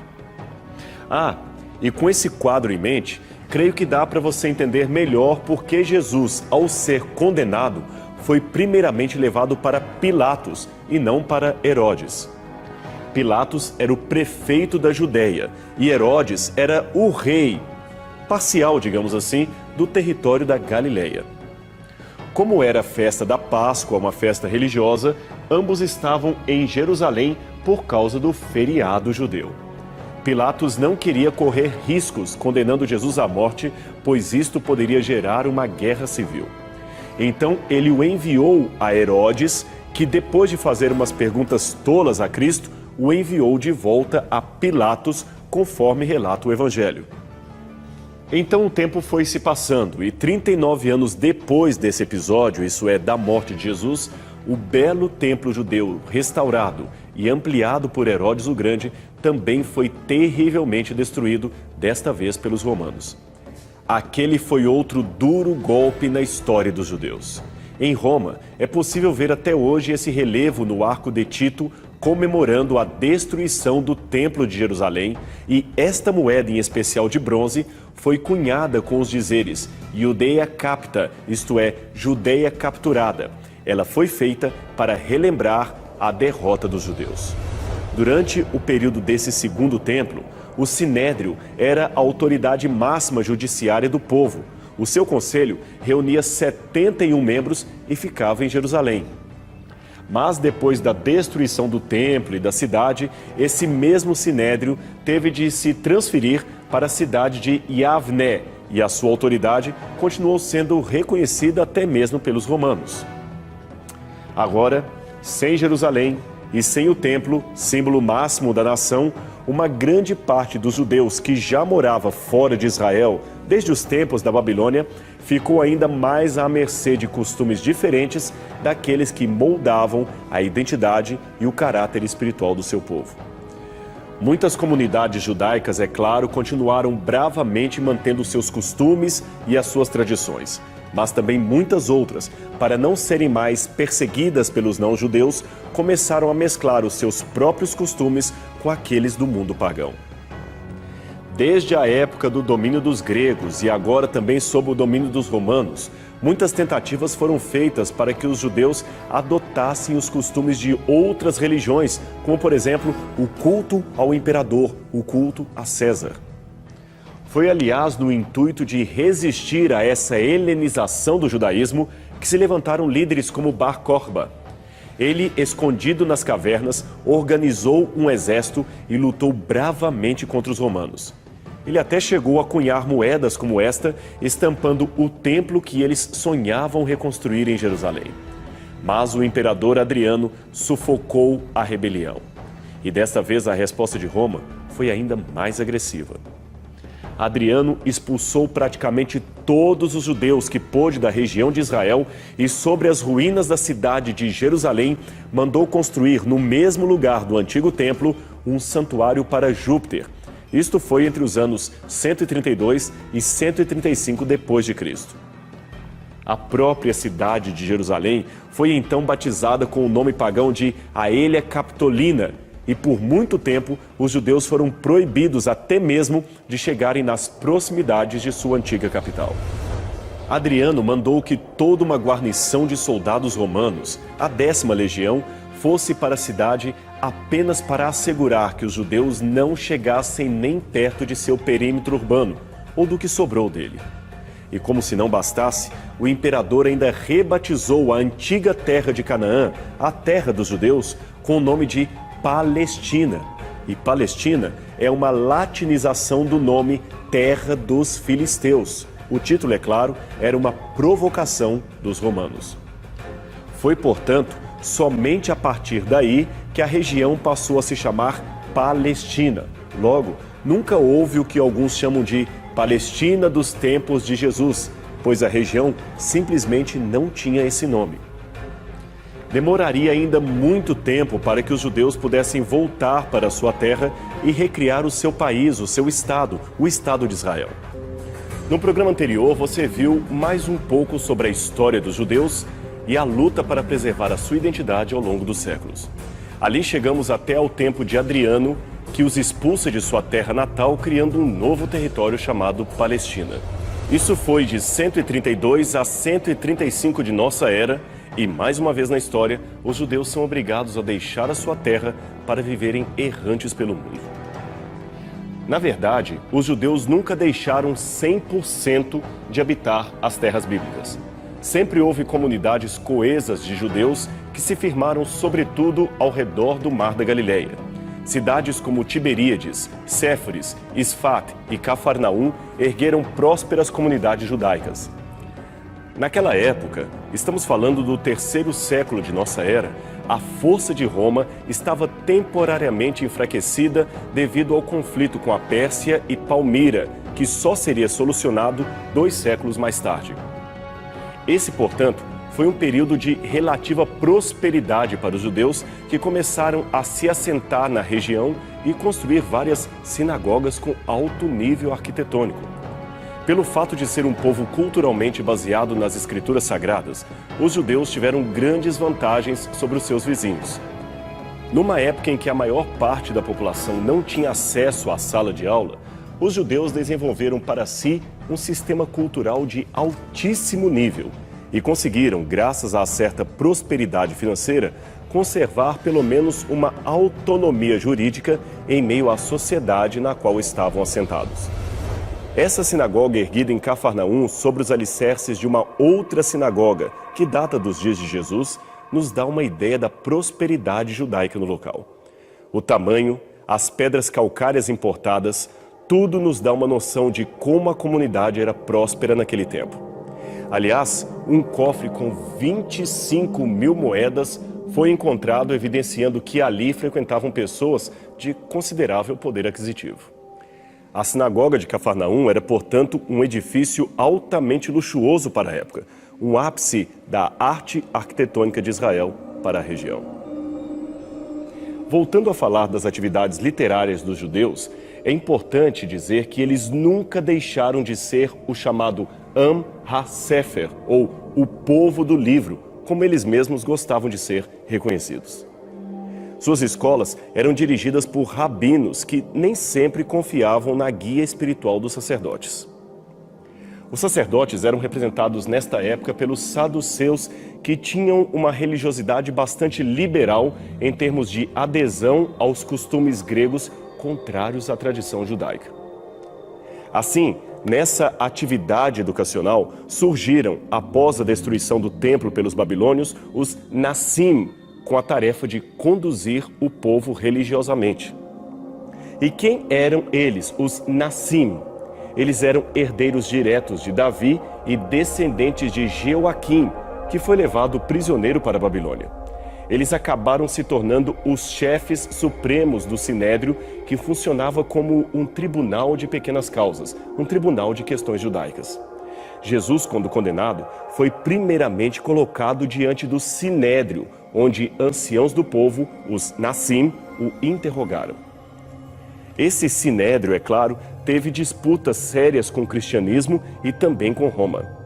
E com esse quadro em mente, creio que dá para você entender melhor por que Jesus, ao ser condenado, foi primeiramente levado para Pilatos e não para Herodes. Pilatos era o prefeito da Judeia e Herodes era o rei, parcial, digamos assim, do território da Galileia. Como era a festa da Páscoa, uma festa religiosa, ambos estavam em Jerusalém por causa do feriado judeu. Pilatos não queria correr riscos condenando Jesus à morte, pois isto poderia gerar uma guerra civil. Então ele o enviou a Herodes, que depois de fazer umas perguntas tolas a Cristo, o enviou de volta a Pilatos, conforme relata o Evangelho. Então o tempo foi se passando e 39 anos depois desse episódio, isso é, da morte de Jesus, o belo templo judeu restaurado e ampliado por Herodes o Grande também foi terrivelmente destruído, desta vez pelos romanos. Aquele foi outro duro golpe na história dos judeus. Em Roma, é possível ver até hoje esse relevo no Arco de Tito, comemorando a destruição do Templo de Jerusalém, e esta moeda em especial de bronze foi cunhada com os dizeres Iudeia capta, isto é, Judeia capturada. Ela foi feita para relembrar a derrota dos judeus. Durante o período desse segundo templo, o Sinédrio era a autoridade máxima judiciária do povo. O seu conselho reunia 71 membros e ficava em Jerusalém. Mas depois da destruição do templo e da cidade, esse mesmo Sinédrio teve de se transferir para a cidade de Yavné, e a sua autoridade continuou sendo reconhecida até mesmo pelos romanos. Agora, sem Jerusalém e sem o templo, símbolo máximo da nação, uma grande parte dos judeus que já morava fora de Israel, desde os tempos da Babilônia, ficou ainda mais à mercê de costumes diferentes daqueles que moldavam a identidade e o caráter espiritual do seu povo. Muitas comunidades judaicas, é claro, continuaram bravamente mantendo seus costumes e as suas tradições, mas também muitas outras, para não serem mais perseguidas pelos não-judeus, começaram a mesclar os seus próprios costumes com aqueles do mundo pagão. Desde a época do domínio dos gregos e agora também sob o domínio dos romanos, muitas tentativas foram feitas para que os judeus adotassem os costumes de outras religiões, como, por exemplo, o culto ao imperador, o culto a César. Foi, aliás, no intuito de resistir a essa helenização do judaísmo que se levantaram líderes como Bar Corba. Ele, escondido nas cavernas, organizou um exército e lutou bravamente contra os romanos. Ele até chegou a cunhar moedas como esta, estampando o templo que eles sonhavam reconstruir em Jerusalém. Mas o imperador Adriano sufocou a rebelião. E desta vez a resposta de Roma foi ainda mais agressiva. Adriano expulsou praticamente todos os judeus que pôde da região de Israel e sobre as ruínas da cidade de Jerusalém mandou construir no mesmo lugar do antigo templo um santuário para Júpiter. Isto foi entre os anos 132 e 135 depois de Cristo. A própria cidade de Jerusalém foi então batizada com o nome pagão de Aelia Capitolina, e por muito tempo os judeus foram proibidos até mesmo de chegarem nas proximidades de sua antiga capital. Adriano mandou que toda uma guarnição de soldados romanos, a 10ª Legião, fosse para a cidade apenas para assegurar que os judeus não chegassem nem perto de seu perímetro urbano, ou do que sobrou dele. E como se não bastasse, o imperador ainda rebatizou a antiga terra de Canaã, a terra dos judeus, com o nome de Palestina. E Palestina é uma latinização do nome Terra dos Filisteus. O título, é claro, era uma provocação dos romanos. Foi, portanto, somente a partir daí que a região passou a se chamar Palestina. Logo, nunca houve o que alguns chamam de Palestina dos tempos de Jesus, pois a região simplesmente não tinha esse nome. Demoraria ainda muito tempo para que os judeus pudessem voltar para sua terra e recriar o seu país, o seu estado, o Estado de Israel. No programa anterior, você viu mais um pouco sobre a história dos judeus e a luta para preservar a sua identidade ao longo dos séculos. Ali chegamos até ao tempo de Adriano, que os expulsa de sua terra natal, criando um novo território chamado Palestina. Isso foi de 132 a 135 de nossa era, e mais uma vez na história, os judeus são obrigados a deixar a sua terra para viverem errantes pelo mundo. Na verdade, os judeus nunca deixaram 100% de habitar as terras bíblicas. Sempre houve comunidades coesas de judeus que se firmaram sobretudo ao redor do Mar da Galileia. Cidades como Tiberíades, Séforis, Isfat e Cafarnaum ergueram prósperas comunidades judaicas. Naquela época, estamos falando do 3º século de nossa era, a força de Roma estava temporariamente enfraquecida devido ao conflito com a Pérsia e Palmira, que só seria solucionado 2 séculos mais tarde. Esse, portanto, foi um período de relativa prosperidade para os judeus que começaram a se assentar na região e construir várias sinagogas com alto nível arquitetônico. Pelo fato de ser um povo culturalmente baseado nas escrituras sagradas, os judeus tiveram grandes vantagens sobre os seus vizinhos. Numa época em que a maior parte da população não tinha acesso à sala de aula, os judeus desenvolveram para si um sistema cultural de altíssimo nível e conseguiram, graças a certa prosperidade financeira, conservar pelo menos uma autonomia jurídica em meio à sociedade na qual estavam assentados. Essa sinagoga erguida em Cafarnaum sobre os alicerces de uma outra sinagoga, que data dos dias de Jesus, nos dá uma ideia da prosperidade judaica no local. O tamanho, as pedras calcárias importadas, tudo nos dá uma noção de como a comunidade era próspera naquele tempo. Aliás, um cofre com 25.000 moedas foi encontrado, evidenciando que ali frequentavam pessoas de considerável poder aquisitivo. A sinagoga de Cafarnaum era, portanto, um edifício altamente luxuoso para a época, um ápice da arte arquitetônica de Israel para a região. Voltando a falar das atividades literárias dos judeus, é importante dizer que eles nunca deixaram de ser o chamado Am HaSefer, ou o povo do livro, como eles mesmos gostavam de ser reconhecidos. Suas escolas eram dirigidas por rabinos que nem sempre confiavam na guia espiritual dos sacerdotes. Os sacerdotes eram representados nesta época pelos saduceus, que tinham uma religiosidade bastante liberal em termos de adesão aos costumes gregos contrários à tradição judaica. Assim, nessa atividade educacional, surgiram, após a destruição do templo pelos babilônios, os Nassim, com a tarefa de conduzir o povo religiosamente. E quem eram eles, os Nassim? Eles eram herdeiros diretos de Davi e descendentes de Jeoaquim, que foi levado prisioneiro para a Babilônia. Eles acabaram se tornando os chefes supremos do Sinédrio, que funcionava como um tribunal de pequenas causas, um tribunal de questões judaicas. Jesus, quando condenado, foi primeiramente colocado diante do Sinédrio, onde anciãos do povo, os Nassim, o interrogaram. Esse Sinédrio, é claro, teve disputas sérias com o cristianismo e também com Roma.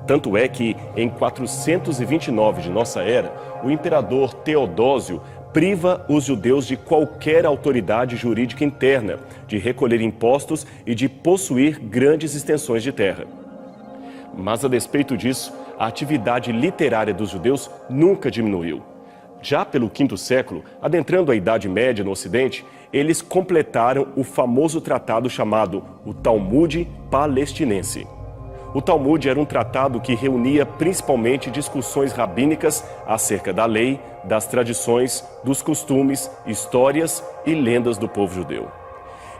Tanto é que, em 429 de nossa era, o imperador Teodósio priva os judeus de qualquer autoridade jurídica interna, de recolher impostos e de possuir grandes extensões de terra. Mas, a despeito disso, a atividade literária dos judeus nunca diminuiu. Já pelo V século, adentrando a Idade Média no Ocidente, eles completaram o famoso tratado chamado o Talmud Palestinense. O Talmud era um tratado que reunia principalmente discussões rabínicas acerca da lei, das tradições, dos costumes, histórias e lendas do povo judeu.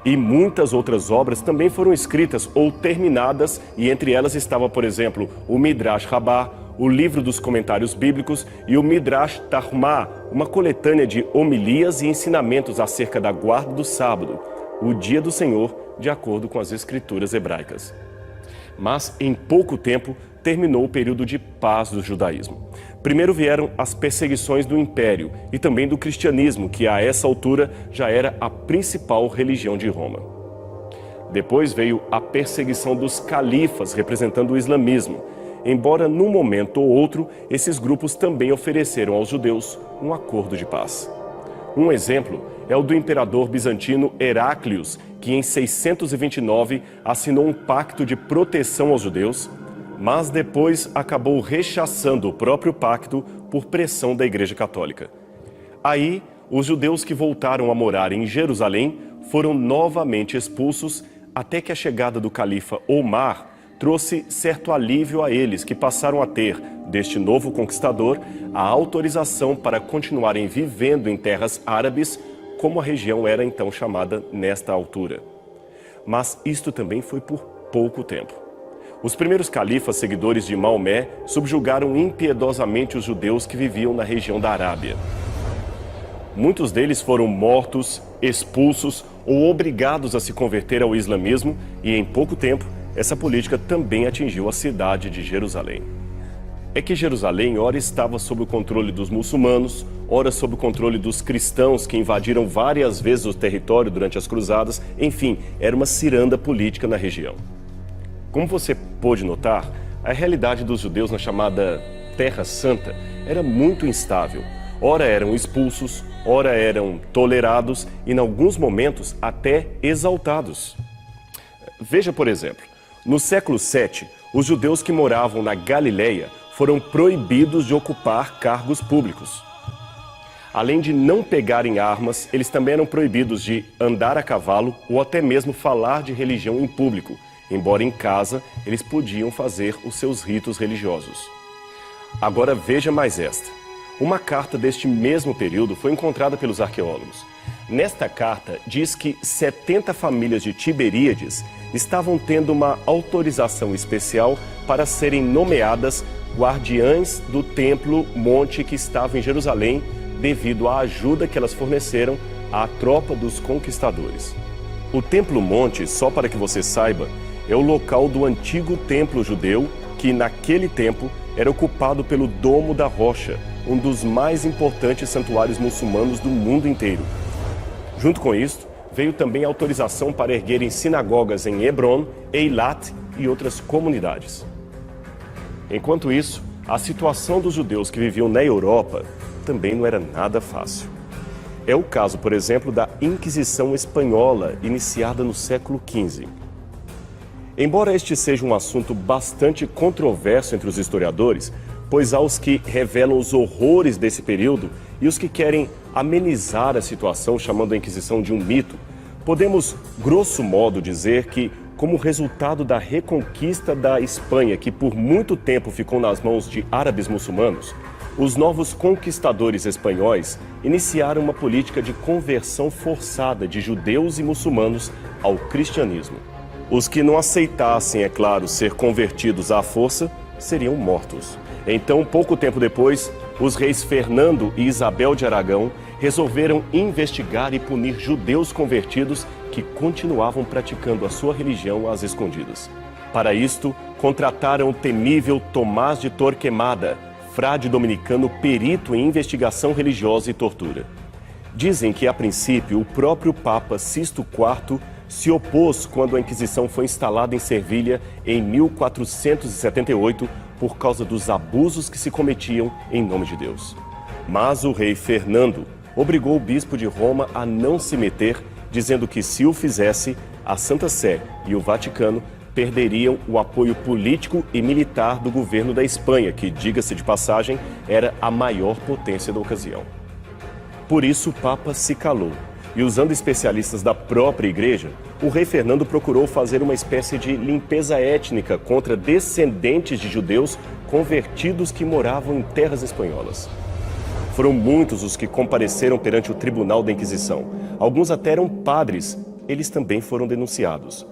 E muitas outras obras também foram escritas ou terminadas, e entre elas estava, por exemplo, o Midrash Rabbah, o livro dos comentários bíblicos, e o Midrash Tarhumá, uma coletânea de homilias e ensinamentos acerca da guarda do sábado, o dia do Senhor, de acordo com as escrituras hebraicas. Mas, em pouco tempo, terminou o período de paz do judaísmo. Primeiro vieram as perseguições do Império e também do cristianismo, que a essa altura já era a principal religião de Roma. Depois veio a perseguição dos califas, representando o islamismo, embora num momento ou outro esses grupos também ofereceram aos judeus um acordo de paz. Um exemplo é o do imperador bizantino Heraclius, que em 629 assinou um pacto de proteção aos judeus, mas depois acabou rechaçando o próprio pacto por pressão da Igreja Católica. Aí, os judeus que voltaram a morar em Jerusalém foram novamente expulsos, até que a chegada do califa Omar trouxe certo alívio a eles, que passaram a ter, deste novo conquistador, a autorização para continuarem vivendo em terras árabes, como a região era então chamada nesta altura. Mas isto também foi por pouco tempo. Os primeiros califas seguidores de Maomé subjugaram impiedosamente os judeus que viviam na região da Arábia. Muitos deles foram mortos, expulsos ou obrigados a se converter ao islamismo, e em pouco tempo essa política também atingiu a cidade de Jerusalém. É que Jerusalém ora estava sob o controle dos muçulmanos, ora sob o controle dos cristãos que invadiram várias vezes o território durante as cruzadas, enfim, era uma ciranda política na região. Como você pôde notar, a realidade dos judeus na chamada Terra Santa era muito instável. Ora eram expulsos, ora eram tolerados e, em alguns momentos, até exaltados. Veja, por exemplo, no século VII, os judeus que moravam na Galileia foram proibidos de ocupar cargos públicos. Além de não pegarem armas, eles também eram proibidos de andar a cavalo ou até mesmo falar de religião em público, embora em casa eles podiam fazer os seus ritos religiosos. Agora veja mais esta. Uma carta deste mesmo período foi encontrada pelos arqueólogos. Nesta carta diz que 70 famílias de Tiberíades estavam tendo uma autorização especial para serem nomeadas guardiães do Templo Monte que estava em Jerusalém, devido à ajuda que elas forneceram à tropa dos conquistadores. O Templo Monte, só para que você saiba, é o local do antigo templo judeu que, naquele tempo, era ocupado pelo Domo da Rocha, um dos mais importantes santuários muçulmanos do mundo inteiro. Junto com isso, veio também a autorização para erguerem sinagogas em Hebron, Eilat e outras comunidades. Enquanto isso, a situação dos judeus que viviam na Europa também não era nada fácil. É o caso, por exemplo, da Inquisição Espanhola, iniciada no século XV. Embora este seja um assunto bastante controverso entre os historiadores, pois há os que revelam os horrores desse período e os que querem amenizar a situação chamando a Inquisição de um mito, podemos, grosso modo, dizer que, como resultado da reconquista da Espanha, que por muito tempo ficou nas mãos de árabes muçulmanos, os novos conquistadores espanhóis iniciaram uma política de conversão forçada de judeus e muçulmanos ao cristianismo. Os que não aceitassem, é claro, ser convertidos à força, seriam mortos. Então, pouco tempo depois, os reis Fernando e Isabel de Aragão resolveram investigar e punir judeus convertidos que continuavam praticando a sua religião às escondidas. Para isto, contrataram o temível Tomás de Torquemada, frade dominicano perito em investigação religiosa e tortura. Dizem que, a princípio, o próprio Papa Sisto IV se opôs quando a Inquisição foi instalada em Servilha em 1478 por causa dos abusos que se cometiam em nome de Deus. Mas o rei Fernando obrigou o bispo de Roma a não se meter, dizendo que se o fizesse, a Santa Sé e o Vaticano perderiam o apoio político e militar do governo da Espanha, que, diga-se de passagem, era a maior potência da ocasião. Por isso o Papa se calou. E usando especialistas da própria igreja, o rei Fernando procurou fazer uma espécie de limpeza étnica contra descendentes de judeus convertidos que moravam em terras espanholas. Foram muitos os que compareceram perante o tribunal da Inquisição. Alguns até eram padres, eles também foram denunciados.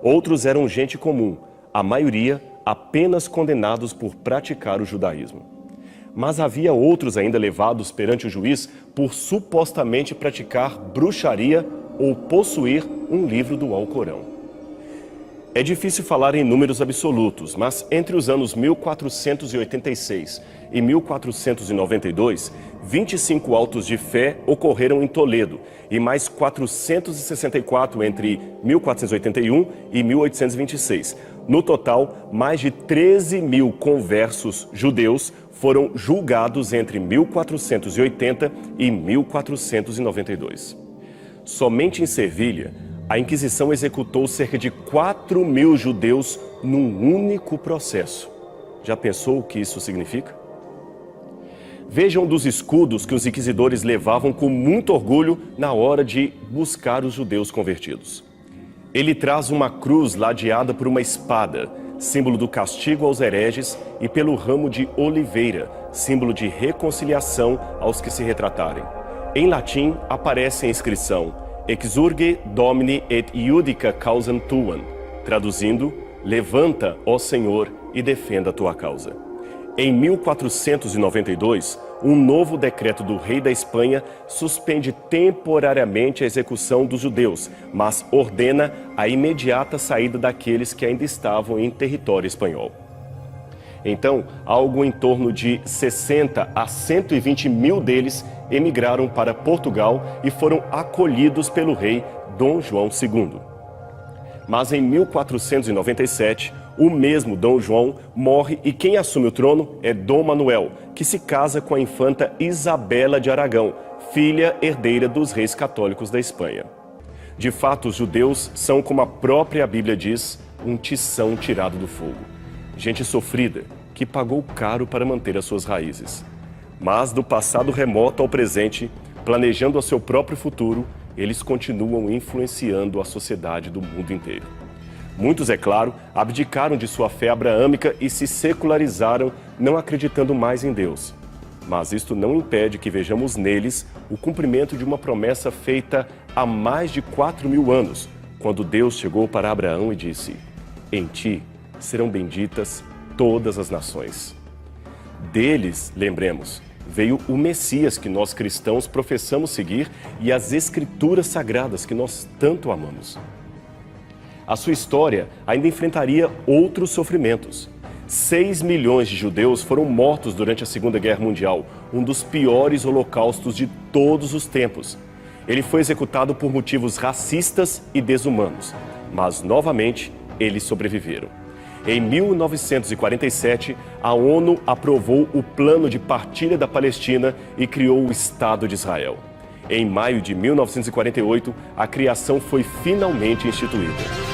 Outros eram gente comum, a maioria apenas condenados por praticar o judaísmo. Mas havia outros ainda levados perante o juiz por supostamente praticar bruxaria ou possuir um livro do Alcorão. É difícil falar em números absolutos, mas entre os anos 1486 e 1492, 25 autos de fé ocorreram em Toledo e mais 464 entre 1481 e 1826. No total, mais de 13 mil conversos judeus foram julgados entre 1480 e 1492. Somente em Servilha, a Inquisição executou cerca de 4 mil judeus num único processo. Já pensou o que isso significa? Vejam um dos escudos que os inquisidores levavam com muito orgulho na hora de buscar os judeus convertidos. Ele traz uma cruz ladeada por uma espada, símbolo do castigo aos hereges, e pelo ramo de oliveira, símbolo de reconciliação aos que se retratarem. Em latim, aparece a inscrição Exurge Domini et iudica causam tuam, traduzindo, levanta, ó Senhor, e defenda a tua causa. Em 1492, um novo decreto do rei da Espanha suspende temporariamente a execução dos judeus, mas ordena a imediata saída daqueles que ainda estavam em território espanhol. Então, algo em torno de 60 a 120 mil deles emigraram para Portugal e foram acolhidos pelo rei Dom João II. Mas em 1497, o mesmo Dom João morre e quem assume o trono é Dom Manuel, que se casa com a infanta Isabela de Aragão, filha herdeira dos reis católicos da Espanha. De fato, os judeus são, como a própria Bíblia diz, um tição tirado do fogo. Gente sofrida, que pagou caro para manter as suas raízes. Mas do passado remoto ao presente, planejando a seu próprio futuro, eles continuam influenciando a sociedade do mundo inteiro. Muitos, é claro, abdicaram de sua fé abraâmica e se secularizaram, não acreditando mais em Deus. Mas isto não impede que vejamos neles o cumprimento de uma promessa feita há mais de 4.000 anos, quando Deus chegou para Abraão e disse: em ti serão benditas todas as nações. Deles, lembremos, veio o Messias que nós cristãos professamos seguir e as Escrituras Sagradas que nós tanto amamos. A sua história ainda enfrentaria outros sofrimentos. 6 milhões de judeus foram mortos durante a Segunda Guerra Mundial, um dos piores holocaustos de todos os tempos. Ele foi executado por motivos racistas e desumanos, mas novamente eles sobreviveram. Em 1947, a ONU aprovou o plano de partilha da Palestina e criou o Estado de Israel. Em maio de 1948, a criação foi finalmente instituída.